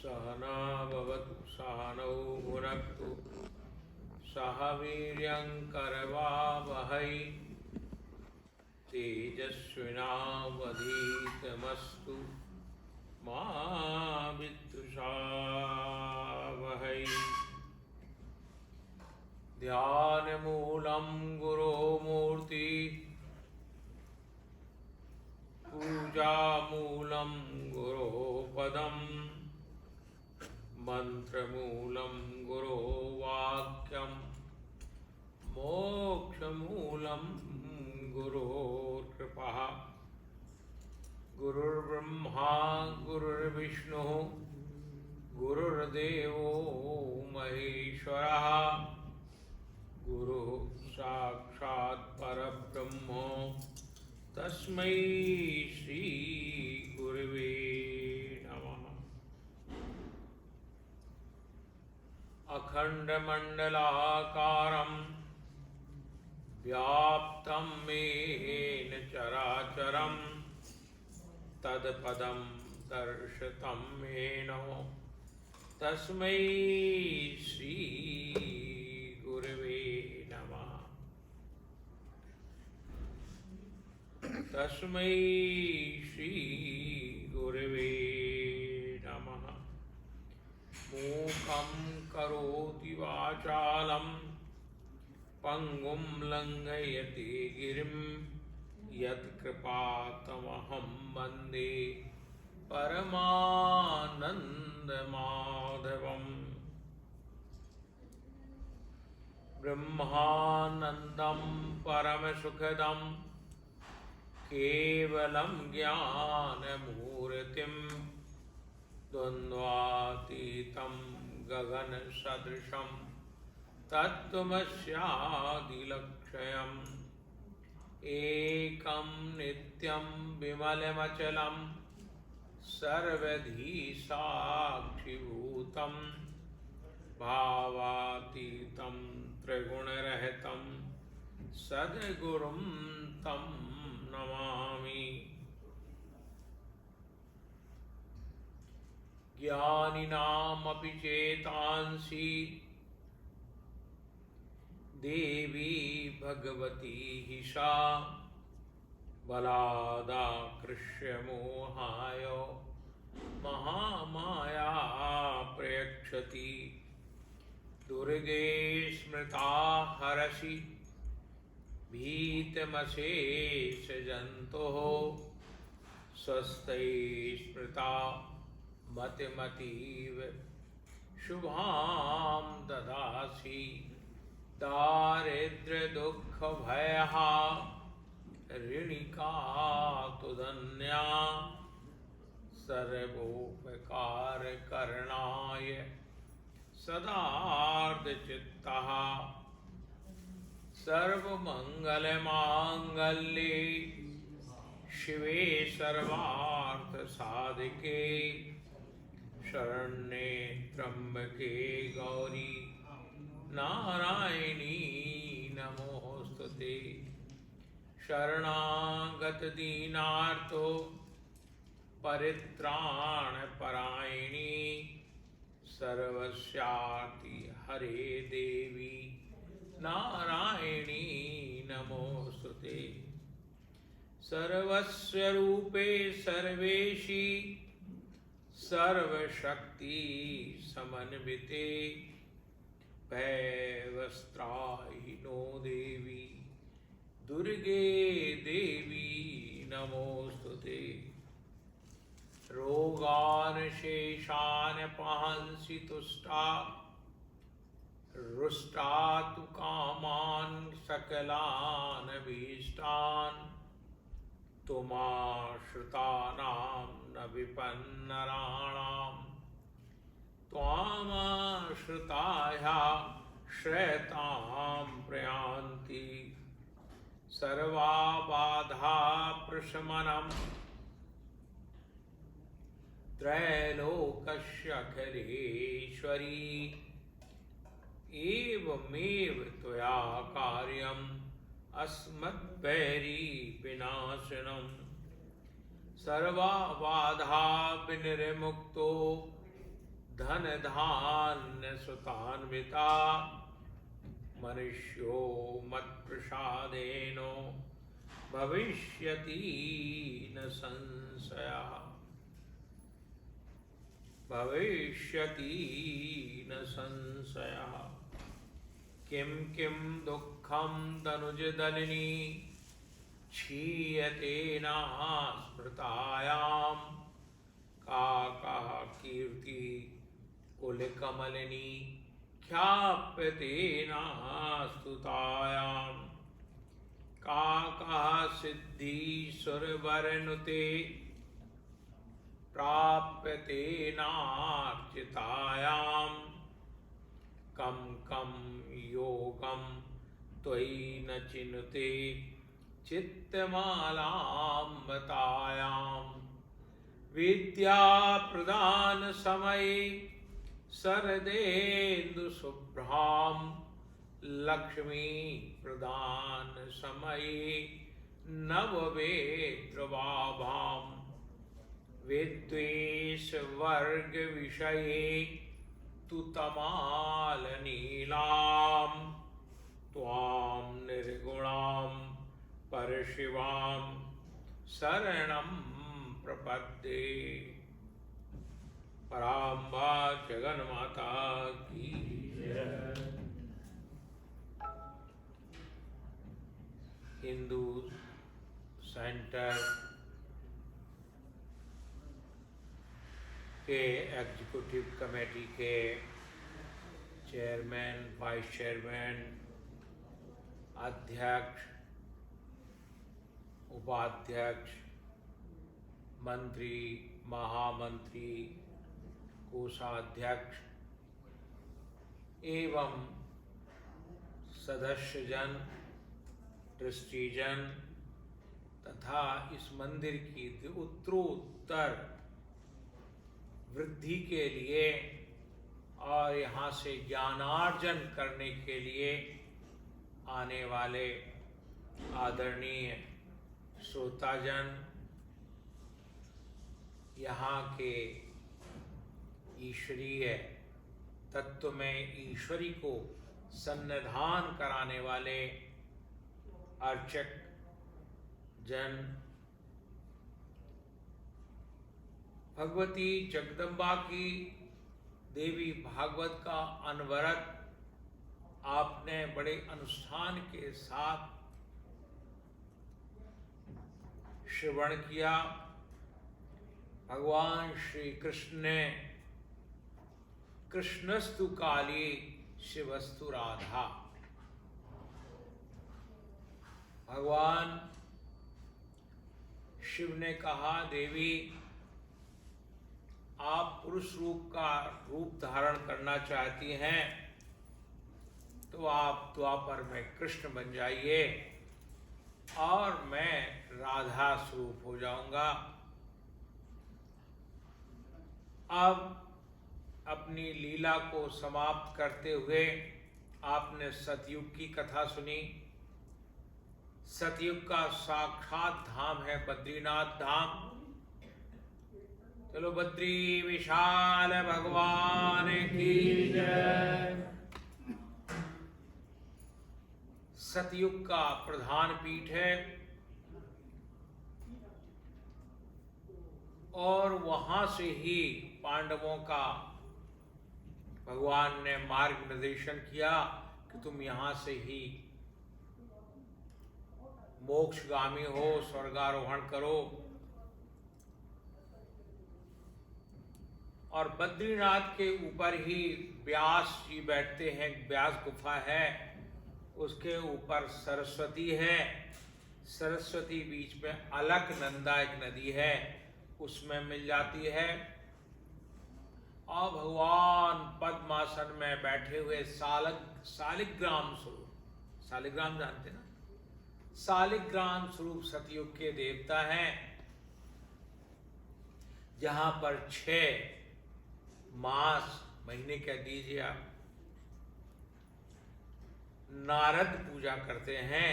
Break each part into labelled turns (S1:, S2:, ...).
S1: सहना भवतु सहनौ भुनक्तु सह वीर्यङ्करवावहै तेजस्विनावधीतमस्तु मा विद्विषावहै। ध्यानमूलं गुरोमूर्ति पूजामूलं गुरोपदम् मंत्रमूलं गुरोवाक्यं मोक्षमूलं गुरोर्कृपा। गुरुर्ब्रह्मा गुरुर्विष्णुः गुरुर्देवो महेश्वरः गुरुः साक्षात् परब्रह्म तस्मै श्री गुरुवे नमः। अखण्डमण्डलाकारं व्याप्तं येन चराचरं तत्पदं दर्शितं येन तस्मै श्री गुरुवे नमः। तस्मै श्री गुरुवे नमः। मूकं करोति वाचालं पंगुं लंघयति गिरिं यत्कृपातमहं वन्दे परमानन्दमाधवम्। ब्रह्मानन्दं परमसुखदं केवलं ज्ञानमूर्तिं द्वन्द्वातीतं गगनसदृशं तत्त्वमस्यादिलक्ष्यम्। एकं नित्यं विमलमचलं सर्वधी साक्षिभूतं भावातीतं त्रिगुणरहितं सद्गुरुं तं नमामि। ज्ञानिनामपि चेतांसि देवी भगवती हि सा बलादाकृष्य मोहाय महामाया प्रयच्छति। दुर्गे स्मृता हरसि भीतमशेषजन्तोः स्वस्ति स्मृता मतिमतीव शुभां ददासि। दारिद्र्यदुःखभयः ऋणिका तुदन्या सर्वोपकारकरणाय सदार्धचित्तः। सर्वमङ्गलमाङ्गल्ये शिवे सर्वार्थसाधिके शरण्ये त्र्यम्बके गौरी नारायणी नमोस्तुते। शरणागतदीनार्तो परित्राणपरायणी सर्वस्यार्ति हरे देवी नारायणी नमोस्तुते। सर्वस्वरूपे सर्वेशी सर्वशक्ति समन्विते भयवस्त्राहि नो देवी दुर्गे देवी नमोस्तुते। रोगान शेषान पांसि तुष्टा रुष्टा तु कामान् सकलान् भीष्टान् त्वमाश्रितानां न विपन्नराणां त्वामाश्रिताया श्रेतां प्रयान्ति। सर्वा बाधा प्रशमनं त्रैलोकस्य अखिलेश्वरी एवमेव त्वया कार्यम् अस्मद्वैरी विनाशनम्। सर्वा बाधा विनिर्मुक्तो धन धान्य सुतान्विता मनुष्यो मत्प्रसादेनो भविष्यति न संशयः भविष्यति न संशयः। किं किं दुःखं तनुजदलिनी क्षीयते न स्मृतायां का कीर्ति कुलकमलिनी ख्याप्यते न स्तुतायां का सिद्धि सुरवरनुते प्राप्यते नार्चितायां कम कम योगम त्वयि न चिनुते चित्तमालाम्बतायां विद्या प्रदान समये शरदेन्दु शुभ्रां लक्ष्मी प्रदान समये नववेत्रवाभां विद्वेष वर्ग विषये तु तमालनीलां त्वां निर्गुणां परशिवां शरणं प्रपद्ये। पराम्बा जगन्माता की जय। हिंदू सेंटर के एग्जीक्यूटिव कमेटी के चेयरमैन, वाइस चेयरमैन, अध्यक्ष, उपाध्यक्ष, मंत्री, महामंत्री, कोषाध्यक्ष एवं सदस्यजन, ट्रस्टीजन तथा इस मंदिर की उत्तरोत्तर वृद्धि के लिए और यहाँ से ज्ञानार्जन करने के लिए आने वाले आदरणीय श्रोताजन, यहाँ के ईश्वरीय तत्व में ईश्वरी को सन्निधान कराने वाले अर्चक जन, भगवती जगदम्बा की देवी भागवत का अनवरत आपने बड़े अनुष्ठान के साथ श्रवण किया। भगवान श्री कृष्ण ने कृष्णस्तु काली शिवस्तु राधा, भगवान शिव ने कहा, देवी आप पुरुष रूप का रूप धारण करना चाहती हैं तो आप द्वापर में कृष्ण बन जाइए और मैं राधा स्वरूप हो जाऊंगा। अब अपनी लीला को समाप्त करते हुए आपने सतयुग की कथा सुनी। सतयुग का साक्षात धाम है बद्रीनाथ धाम। चलो बद्री विशाल भगवान की जय। सतयुग का प्रधान पीठ है और वहां से ही पांडवों का भगवान ने मार्ग निर्देशन किया कि तुम यहां से ही मोक्षगामी हो, स्वर्गारोहण करो। और बद्रीनाथ के ऊपर ही व्यास जी बैठते हैं, व्यास गुफा है, उसके ऊपर सरस्वती है। सरस्वती बीच में अलकनंदा एक नदी है, उसमें मिल जाती है। और भगवान पद्मासन में बैठे हुए शालिग्राम स्वरूप, शालिग्राम जानते ना, शालिग्राम स्वरूप सतयुग के देवता हैं, जहां पर 6 मास, महीने कह दीजिए आप, नारद पूजा करते हैं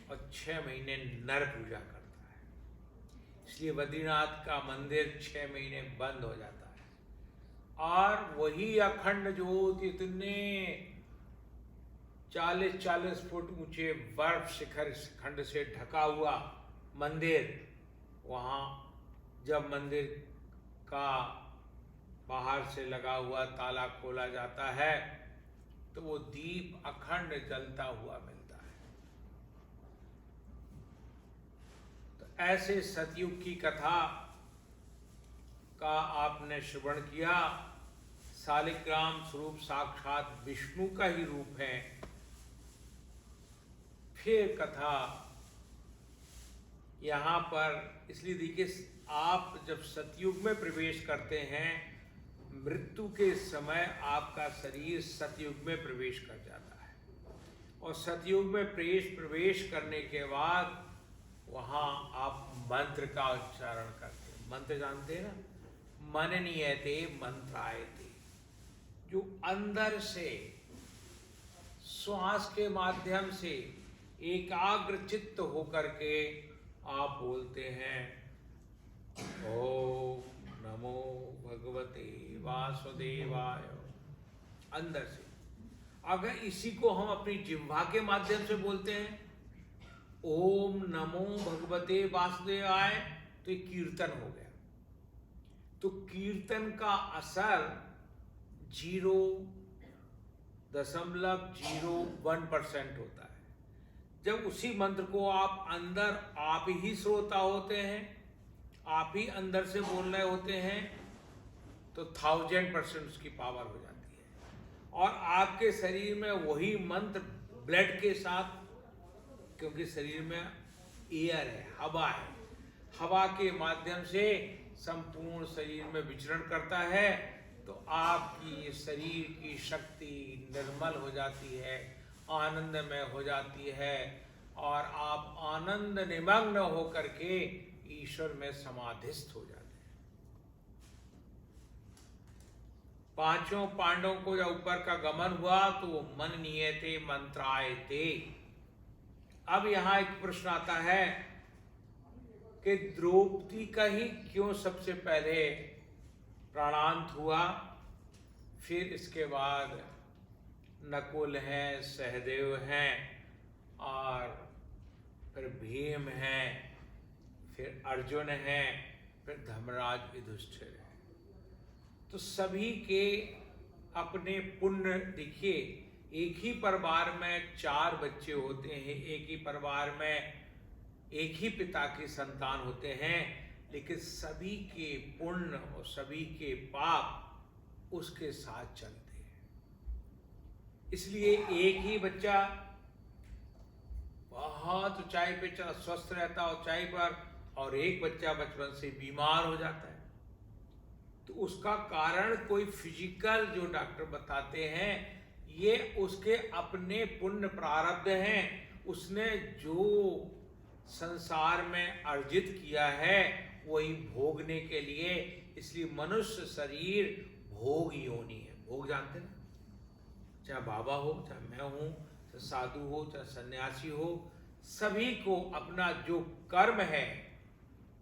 S1: और 6 महीने नर पूजा करता है। इसलिए बद्रीनाथ का मंदिर 6 महीने बंद हो जाता है। और वही अखंड ज्योत इतने 40-40 फुट ऊंचे बर्फ शिखर खंड से ढका हुआ मंदिर, वहाँ जब मंदिर का बाहर से लगा हुआ ताला खोला जाता है तो वो दीप अखंड जलता हुआ मिलता है। तो ऐसे सतयुग की कथा का आपने श्रवण किया। शालिग्राम स्वरूप साक्षात विष्णु का ही रूप है। फिर कथा यहाँ पर इसलिए देखिए, आप जब सतयुग में प्रवेश करते हैं, मृत्यु के समय आपका शरीर सतयुग में प्रवेश कर जाता है और सतयुग में प्रवेश करने के बाद वहाँ आप मंत्र का उच्चारण करते हैं। मंत्र जानते हैं ना, मन नियते मंत्रायते, जो अंदर से श्वास के माध्यम से एकाग्र चित्त होकर के आप बोलते हैं, ओम नमो भगवते वासुदेवाय। अंदर से अगर इसी को हम अपनी जिह्वा के माध्यम से बोलते हैं, ओम नमो भगवते वासुदेवाय, तो ये कीर्तन हो गया। तो कीर्तन का असर 0.01% होता है। जब उसी मंत्र को आप अंदर आप ही श्रोता होते हैं, आप ही अंदर से बोल रहे होते हैं, तो 1000% उसकी पावर हो जाती है। और आपके शरीर में वही मंत्र ब्लड के साथ, क्योंकि शरीर में एयर है, हवा है, हवा के माध्यम से संपूर्ण शरीर में विचरण करता है, तो आपकी शरीर की शक्ति निर्मल हो जाती है, आनंदमय हो जाती है और आप आनंद निमग्न होकर के ईश्वर में समाधिस्थ हो जाते हैं। पांचों पांडवों को जब ऊपर का गमन हुआ तो वो मन नियते मंत्रायते। अब यहां एक प्रश्न आता है कि द्रौपदी का ही क्यों सबसे पहले प्राणांत हुआ, फिर इसके बाद नकुल हैं, सहदेव हैं और फिर भीम हैं, फिर अर्जुन हैं, फिर धर्मराज युधिष्ठिर हैं। तो सभी के अपने पुण्य, देखिए एक ही परिवार में 4 बच्चे होते हैं, एक ही परिवार में एक ही पिता की संतान होते हैं, लेकिन सभी के पुण्य और सभी के पाप उसके साथ चलते हैं। इसलिए एक ही बच्चा बहुत ऊंचाई पे स्वस्थ रहता ऊंचाई पर, और एक बच्चा बचपन से बीमार हो जाता है। तो उसका कारण कोई फिजिकल, जो डॉक्टर बताते हैं, ये उसके अपने पुण्य प्रारब्ध हैं। उसने जो संसार में अर्जित किया है वही भोगने के लिए। इसलिए मनुष्य शरीर भोग योनि है। भोग जानते ना, चाहे बाबा हो, चाहे मैं हूं, चाहे साधु हो, चाहे सन्यासी हो, सभी को अपना जो कर्म है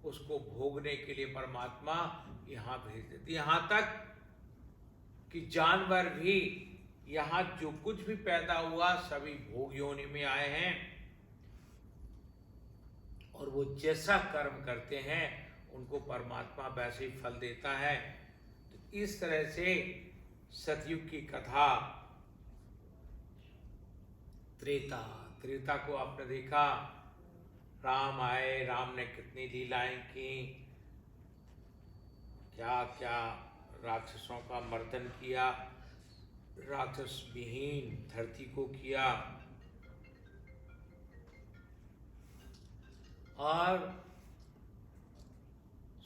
S1: उसको भोगने के लिए परमात्मा यहाँ भेज देती। यहाँ तक कि जानवर भी, यहाँ जो कुछ भी पैदा हुआ सभी भोग योनि में आए हैं, और वो जैसा कर्म करते हैं उनको परमात्मा वैसे ही फल देता है। तो इस तरह से सतयुग की कथा, त्रेता को आपने देखा, राम आए, राम ने कितनी लीलाएं की, क्या क्या राक्षसों का मर्दन किया, राक्षस विहीन धरती को किया, और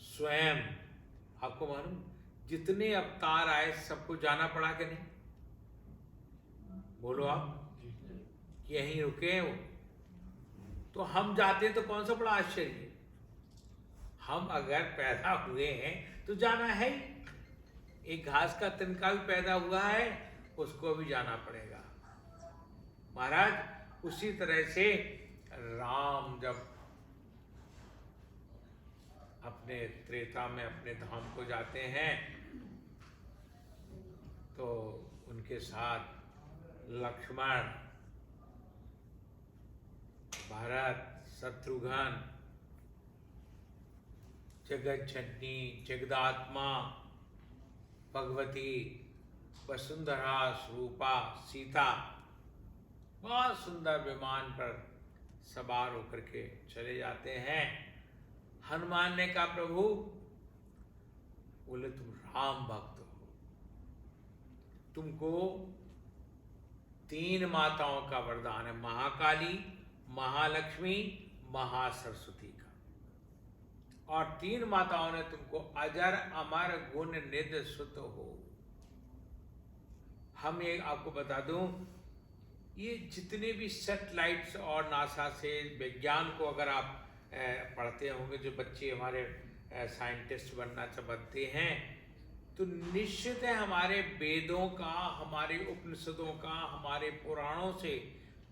S1: स्वयं आपको मालूम जितने अवतार आए सबको जाना पड़ा कि नहीं? बोलो आप, यहीं रुके वो। तो हम जाते तो कौन सा बड़ा आश्चर्य। हम अगर पैदा हुए हैं तो जाना है ही। एक घास का तिनका भी पैदा हुआ है, उसको भी जाना पड़ेगा। महाराज उसी तरह से राम जब अपने त्रेता में अपने धाम को जाते हैं तो उनके साथ लक्ष्मण, भरत, शत्रुघ्न, जगत जननी, जगदात्मा, भगवती, वसुंधरा स्वरूपा, सीता बहुत सुंदर विमान पर सवार होकर के चले जाते हैं। हनुमान ने कहा प्रभु, बोले तुम राम भक्त हो, तुमको 3 माताओं का वरदान है, महाकाली, महालक्ष्मी, महासरस्वती का। और 3 माताओं ने तुमको अजर अमर गुण निधि सुत हो। हम ये आपको बता दूं, ये जितने भी सैटेलाइट्स और नासा से विज्ञान को अगर आप पढ़ते होंगे, जो बच्चे हमारे साइंटिस्ट बनना चाहते हैं, तो निश्चित है हमारे वेदों का, हमारे उपनिषदों का, हमारे पुराणों से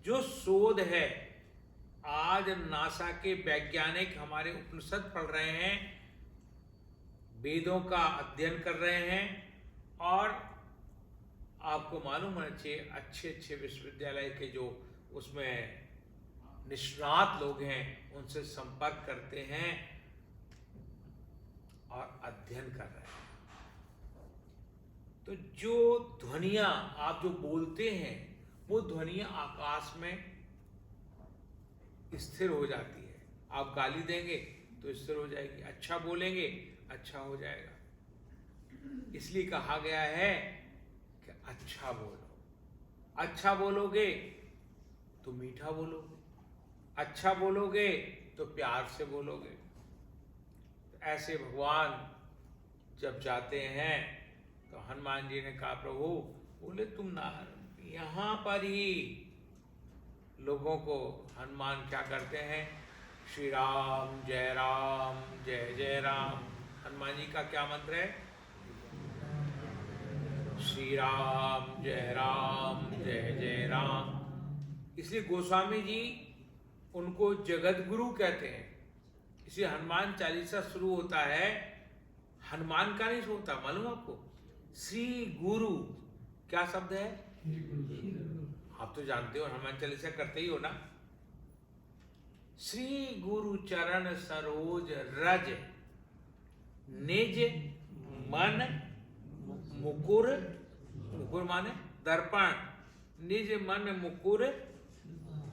S1: जो शोध है, आज नासा के वैज्ञानिक हमारे उपनिषद पढ़ रहे हैं, वेदों का अध्ययन कर रहे हैं। और आपको मालूम होना चाहिए, अच्छे अच्छे विश्वविद्यालय के जो उसमें निष्णात लोग हैं, उनसे संपर्क करते हैं और अध्ययन कर रहे हैं। तो जो ध्वनियां आप जो बोलते हैं, वो ध्वनियां आकाश में स्थिर हो जाती है। आप गाली देंगे तो स्थिर हो जाएगी, अच्छा बोलेंगे अच्छा हो जाएगा। इसलिए कहा गया है कि अच्छा बोलो, अच्छा बोलोगे तो मीठा बोलोगे, अच्छा बोलोगे तो प्यार से बोलोगे। ऐसे भगवान जब जाते हैं तो हनुमान जी ने कहा प्रभु, बोले तुम ना यहाँ पर ही लोगों को, हनुमान क्या करते हैं, श्री राम जय जय राम। हनुमान जी का क्या मंत्र है, श्री राम जय जय राम। इसलिए गोस्वामी जी उनको जगत गुरु कहते हैं। इसलिए हनुमान चालीसा शुरू होता है, हनुमान का नहीं होता, मालूम आपको, श्री गुरु क्या शब्द है, आप तो जानते हो, हनुमान चालीसा करते ही हो ना। श्री गुरु चरण सरोज रज निज मन मुकुर, मुकुर माने दर्पण, निज मन मुकुर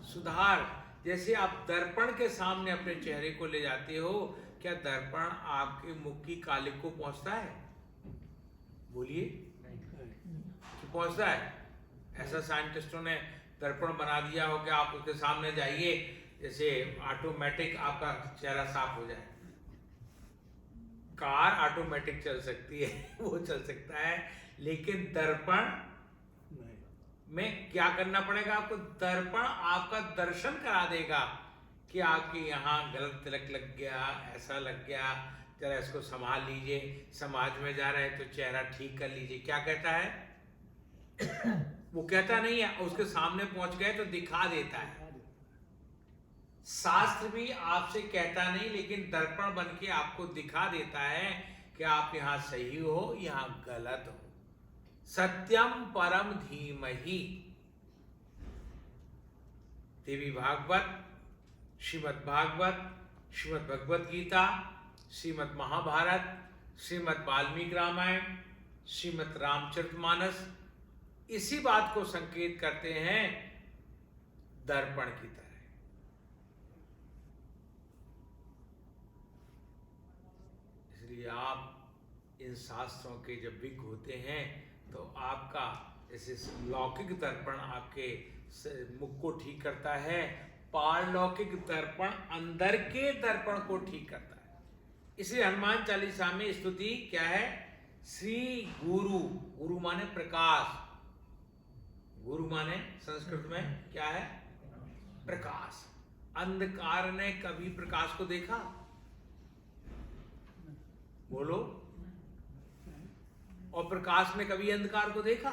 S1: सुधार। जैसे आप दर्पण के सामने अपने चेहरे को ले जाते हो, क्या दर्पण आपके मुख की कालिक को पहुंचता है, बोलिए, पहुंचता है? ऐसा साइंटिस्टों ने दर्पण बना दिया हो कि आप उसके सामने जाइए, जैसे ऑटोमेटिक आपका चेहरा साफ हो जाए। कार ऑटोमेटिक चल सकती है, वो चल सकता है, लेकिन दर्पण में क्या करना पड़ेगा आपको, दर्पण आपका दर्शन करा देगा कि आपके यहाँ गलत तिलक लग गया, ऐसा लग गया, जरा इसको संभाल लीजिए, समाज में जा रहे हैं तो चेहरा ठीक कर लीजिए। क्या कहता है वो कहता नहीं है, उसके सामने पहुंच गए तो दिखा देता है। शास्त्र भी आपसे कहता नहीं, लेकिन दर्पण बन के आपको दिखा देता है कि आप यहां सही हो, यहां गलत हो। सत्यम परम धीमहि। देवी भागवत, श्रीमद् भागवत, श्रीमद् भगवत गीता, श्रीमद् महाभारत, श्रीमद् वाल्मीकि रामायण, श्रीमद् रामचरितमानस इसी बात को संकेत करते हैं दर्पण की तरह। इसलिए आप इन शास्त्रों के जब विज्ञ होते हैं तो आपका जैसे लौकिक दर्पण आपके मुख को ठीक करता है, पारलौकिक दर्पण अंदर के दर्पण को ठीक करता है। इसलिए हनुमान चालीसा में स्तुति क्या है, श्री गुरु, गुरु माने प्रकाश, गुरु माने संस्कृत में क्या है, प्रकाश। अंधकार ने कभी प्रकाश को देखा, बोलो, और प्रकाश ने कभी अंधकार को देखा?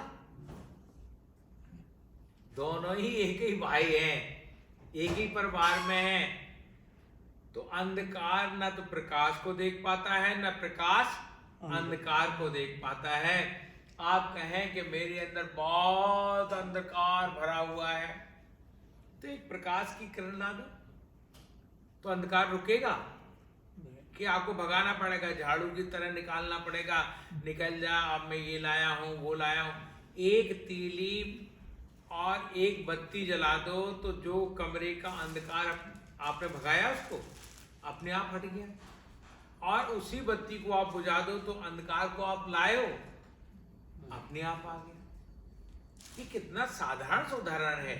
S1: दोनों ही एक ही भाई हैं, एक ही परिवार में हैं। तो अंधकार न तो प्रकाश को देख पाता है, न प्रकाश अंधकार को देख पाता है। आप कहें कि मेरे अंदर बहुत अंधकार भरा हुआ है, तो एक प्रकाश की किरण ला दो, तो अंधकार रुकेगा कि आपको भगाना पड़ेगा, झाड़ू की तरह निकालना पड़ेगा, निकल जा, अब मैं ये लाया हूं वो लाया हूं। एक तीली और एक बत्ती जला दो तो जो कमरे का अंधकार आपने भगाया उसको अपने आप हट गया, और उसी बत्ती को आप बुझा दो तो अंधकार को आप लाए हो, अपने आप आ गया। ये कितना साधारण उदाहरण है।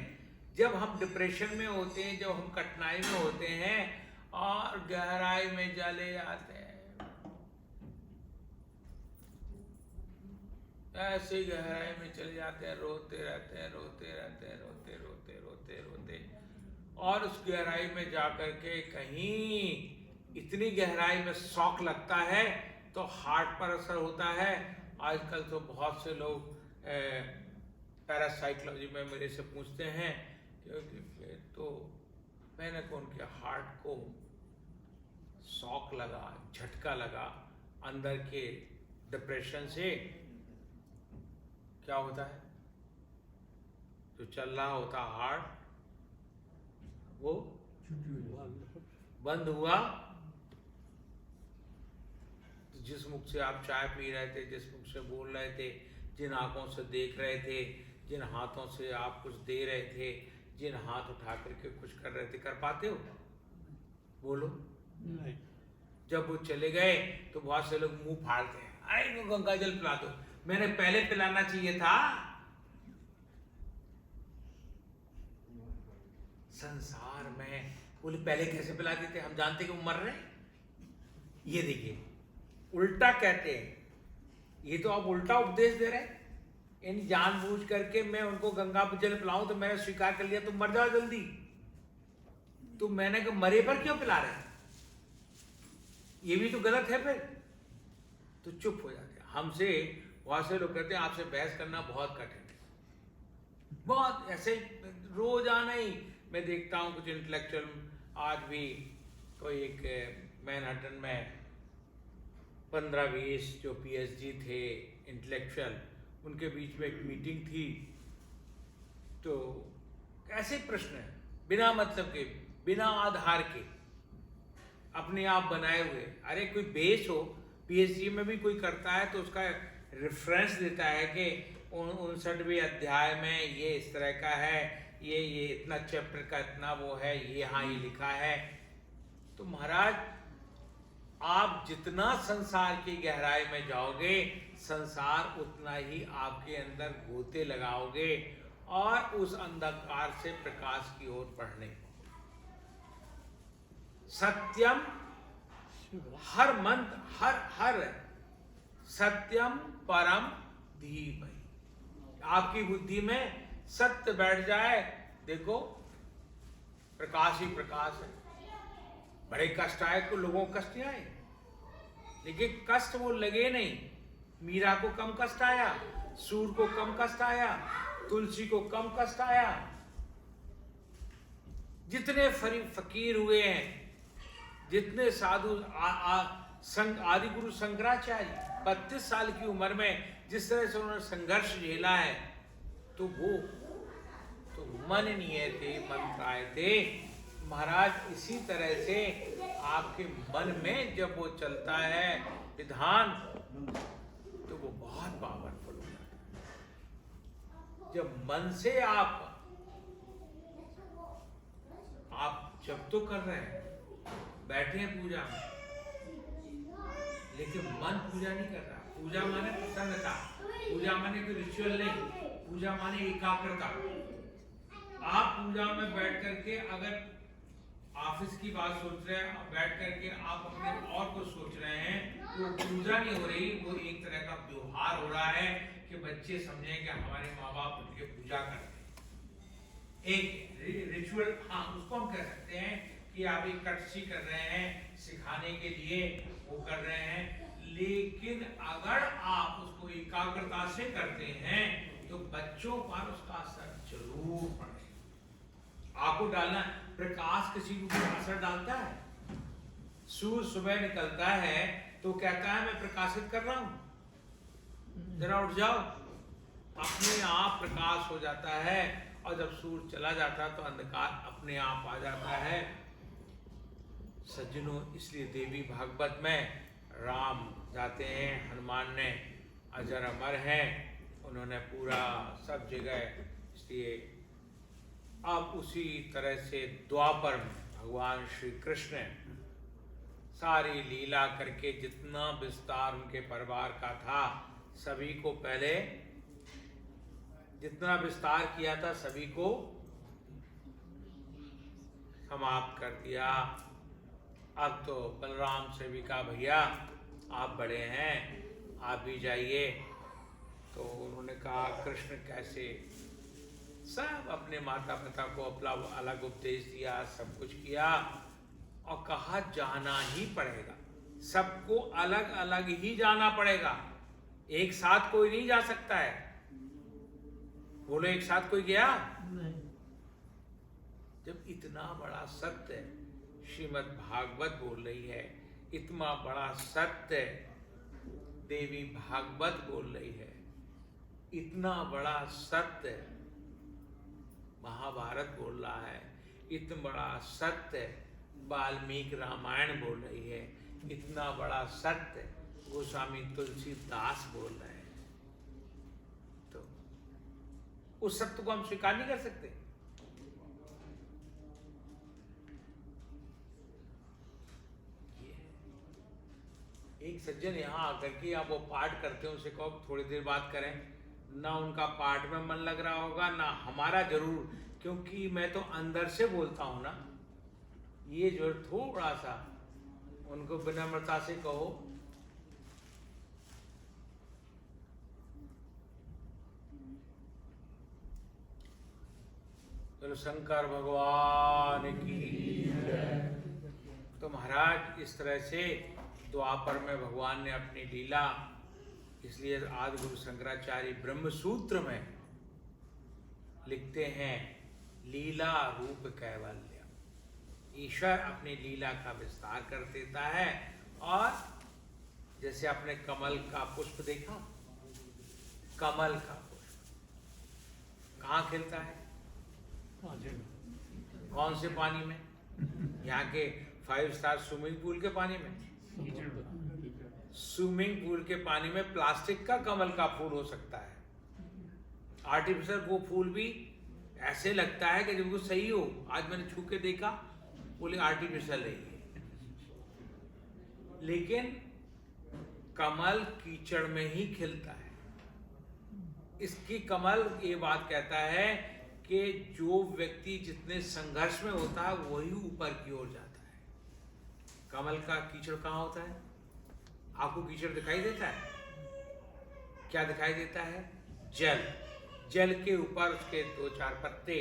S1: जब हम डिप्रेशन में होते हैं, जब हम कठिनाई में होते हैं और गहराई में चले जाते हैं, ऐसे गहराई में चले जाते हैं, रोते रहते हैं, रोते रहते हैं, रोते रोते रोते रोते, और उस गहराई में जाकर के कहीं इतनी गहराई में शॉक लगता है तो हार्ट पर असर होता है। आजकल तो बहुत से लोग पैरासाइकोलॉजी में मेरे से पूछते हैं क्योंकि तो मैंने को उनके हार्ट को शॉक लगा, झटका लगा अंदर के डिप्रेशन से। क्या होता है, जो चल रहा होता हार्ट वो बंद हुआ, तो जिस मुख से आप चाय पी रहे थे, जिस मुख से बोल रहे थे, जिन आंखों से देख रहे थे, जिन हाथों से आप कुछ दे रहे थे, जिन हाथ उठा करके कुछ कर रहे थे, कर पाते हो? बोलो नहीं। जब वो चले गए तो बहुत से लोग मुंह फाड़ते हैं, अरे इनको गंगा जल पिला दो, मैंने पहले पिलाना चाहिए था। संसार में बोले पहले कैसे पिला देते, हम जानते कि वो मर रहे हैं। ये देखिए उल्टा कहते हैं, ये तो आप उल्टा उपदेश दे रहे हैं। इन जानबूझ करके मैं उनको गंगा जल पिलाऊं तो मैंने स्वीकार कर लिया, तुम मर जाओ जल्दी, तो मैंने कहा मरे पर क्यों पिला रहे हैं, ये भी तो गलत है। फिर तो चुप हो जाते हैं। हमसे बहुत से लोग कहते हैं आपसे बहस करना बहुत कठिन है, बहुत ऐसे रोजाना ही मैं देखता हूँ कुछ इंटेलेक्चुअल। आज भी कोई एक मैनहट्टन में 15-20 जो पीएचडी थे इंटेलेक्चुअल, उनके बीच में एक मीटिंग थी, तो ऐसे प्रश्न है बिना मतलब के, बिना आधार के, अपने आप बनाए हुए। अरे कोई बेस हो, पीएचडी में भी कोई करता है तो उसका रेफरेंस देता है कि 59वें अध्याय में ये इस तरह का है, ये इतना चैप्टर का इतना वो है, ये हाँ ये लिखा है। तो महाराज आप जितना संसार की गहराई में जाओगे, संसार उतना ही आपके अंदर गोते लगाओगे और उस अंधकार से प्रकाश की ओर बढ़ने। सत्यम हर मंत्र हर सत्यम परम धीमहि। आपकी बुद्धि में सत्य बैठ जाए, देखो प्रकाश ही प्रकाश है। बड़े कष्ट आए तो लोगों को कष्ट आए, लेकिन कष्ट वो लगे नहीं। मीरा को कम कष्ट आया, सूर को कम कष्ट आया, तुलसी को कम कष्ट आया। जितने फकीर हुए हैं, जितने साधु, आदि गुरु शंकराचार्य 32 साल की उम्र में जिस तरह से उन्होंने संघर्ष झेला है, तो वो तो मन नहीं थे, मन आए थे। महाराज इसी तरह से आपके मन में जब वो चलता है विधान, तो वो बहुत पावरफुल हो जाता है। जब मन से आप जब तो कर रहे हैं, बैठे हैं पूजा में, लेकिन मन पूजा नहीं कर रहा। पूजा माने प्रसन्नता, पूजा माने कोई रिचुअल नहीं, पूजा माने एकाग्रता। आप पूजा में बैठ करके अगर ऑफिस की बात सोच रहे हैं, बैठ करके आप अपने और कुछ सोच रहे हैं, तो पूजा नहीं हो रही, वो एक तरह का व्यवहार हो रहा है कि बच्चे समझें कि हमारे माँ बाप उनके पूजा करते हैं। एक रिचुअल, हाँ उसको हम कह सकते हैं कि आप एक कर्टसी कर रहे हैं, सिखाने के लिए वो कर रहे हैं। लेकिन अगर आप उसको एकाग्रता से करते हैं तो बच्चों पर उसका असर जरूर पड़ेगा। आपको डालना, प्रकाश किसी के ऊपर असर डालता है। सूर्य सुबह निकलता है तो कहता है मैं प्रकाशित कर रहा हूं, जरा उठ जाओ। अपने आप प्रकाश हो जाता है, और जब सूर्य चला जाता है तो अंधकार अपने आप आ जाता है। सज्जनों, इसलिए देवी भागवत में राम जाते हैं, हनुमान ने अजर अमर हैं, उन्होंने पूरा सब जगह, इसलिए अब उसी तरह से द्वापर में भगवान श्री कृष्ण सारी लीला करके जितना विस्तार उनके परिवार का था, सभी को पहले जितना विस्तार किया था सभी को समाप्त कर दिया। अब तो बलराम से भी कहा, भैया आप बड़े हैं, आप भी जाइए। तो उन्होंने कहा कृष्ण कैसे, सब अपने माता पिता को अपना अलग उपदेश दिया, सब कुछ किया, और कहा जाना ही पड़ेगा, सबको अलग अलग ही जाना पड़ेगा, एक साथ कोई नहीं जा सकता है। बोलो, एक साथ कोई गया? जब इतना बड़ा सत्य श्रीमद् भागवत बोल रही है, इतना बड़ा सत्य देवी भागवत बोल रही है, इतना बड़ा सत्य महाभारत बोल रहा है, इतना बड़ा सत्य वाल्मीकि रामायण बोल रही है, इतना बड़ा सत्य गोस्वामी तुलसीदास बोल रहे हैं, तो उस सत्य को हम स्वीकार नहीं कर सकते। एक सज्जन यहाँ आकर के आप वो पाठ करते हैं, उसे कहो थोड़ी देर बात करें, ना उनका पाठ में मन लग रहा होगा, ना हमारा जरूर, क्योंकि मैं तो अंदर से बोलता हूं ना। ये जो थोड़ा सा उनको विनम्रता से कहो, चलो शंकर भगवान की। तो महाराज इस तरह से द्वापर में भगवान ने अपनी लीला, इसलिए आदि गुरु शंकराचार्य ब्रह्म सूत्र में लिखते हैं, लीला रूप कैवल्य, ईश्वर अपनी लीला का विस्तार कर देता है। और जैसे आपने कमल का पुष्प देखा, कमल का पुष्प कहाँ खिलता है? कौन से पानी में? यहाँ के 5 स्टार स्विमिंग पूल के पानी में? स्विमिंग पूल के पानी में प्लास्टिक का कमल का फूल हो सकता है, आर्टिफिशियल वो फूल भी ऐसे लगता है कि जब वो सही हो। आज मैंने छू के देखा, बोले आर्टिफिशियल है ये, लेकिन कमल कीचड़ में ही खिलता है। इसकी कमल ये बात कहता है कि जो व्यक्ति जितने संघर्ष में होता है वही ऊपर की ओर जाता है। कमल का कीचड़ कहाँ होता है? आपको कीचड़ दिखाई देता है? क्या दिखाई देता है? जल। जल के ऊपर उसके 2-4 पत्ते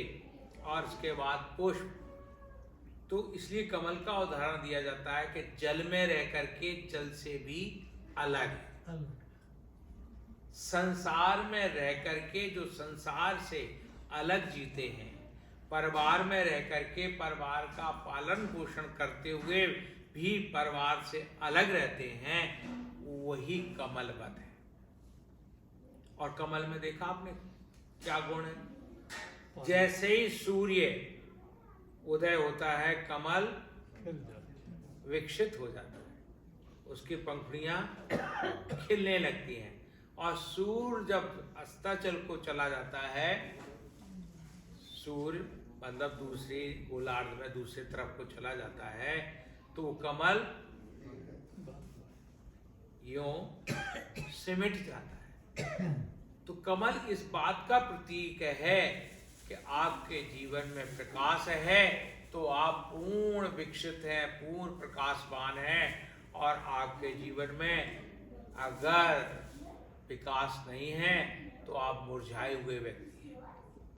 S1: और उसके बाद पुष्प। तो इसलिए कमल का उदाहरण दिया जाता है कि जल में रह करके जल से भी अलग है। संसार में रह करके जो संसार से अलग जीते हैं, परिवार में रह करके परिवार का पालन पोषण करते हुए भी परिवार से अलग रहते हैं, वही कमलवत है। और कमल में देखा आपने क्या गुण है? जैसे ही सूर्य उदय होता है, कमल विकसित हो जाता है, उसकी पंखुड़ियां खिलने लगती हैं। और सूर्य जब अस्ताचल को चला जाता है, सूर्य मतलब दूसरी गोलार्ध में दूसरी तरफ को चला जाता है, तो कमल यूं सिमट जाता है। तो कमल इस बात का प्रतीक है कि आपके जीवन में प्रकाश है, तो आप पूर्ण विकसित हैं, पूर्ण प्रकाशवान हैं। और आपके जीवन में अगर विकास नहीं है तो आप मुरझाए हुए व्यक्ति